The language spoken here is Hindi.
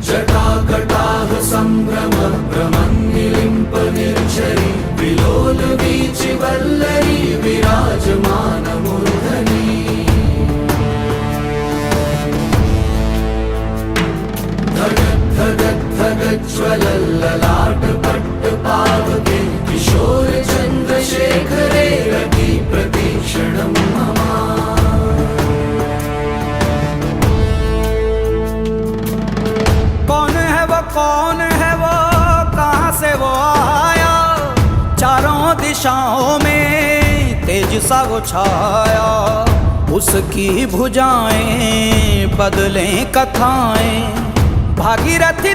जटाकटाह सम्भ्रम भ्रमन्निलिम्प निर्झरी विलोल वीचि वल्लरी विराजमान मूर्धनि धगज्ज्वलल्ललाट पट्टपावके किशोर चन्द्रशेखरे रति प्रतीक्षणं मम। कौन है वो कहाँ से वो आया, चारों दिशाओं में तेज सा वो छाया। उसकी भुजाएं बदलें कथाएं, भागीरथी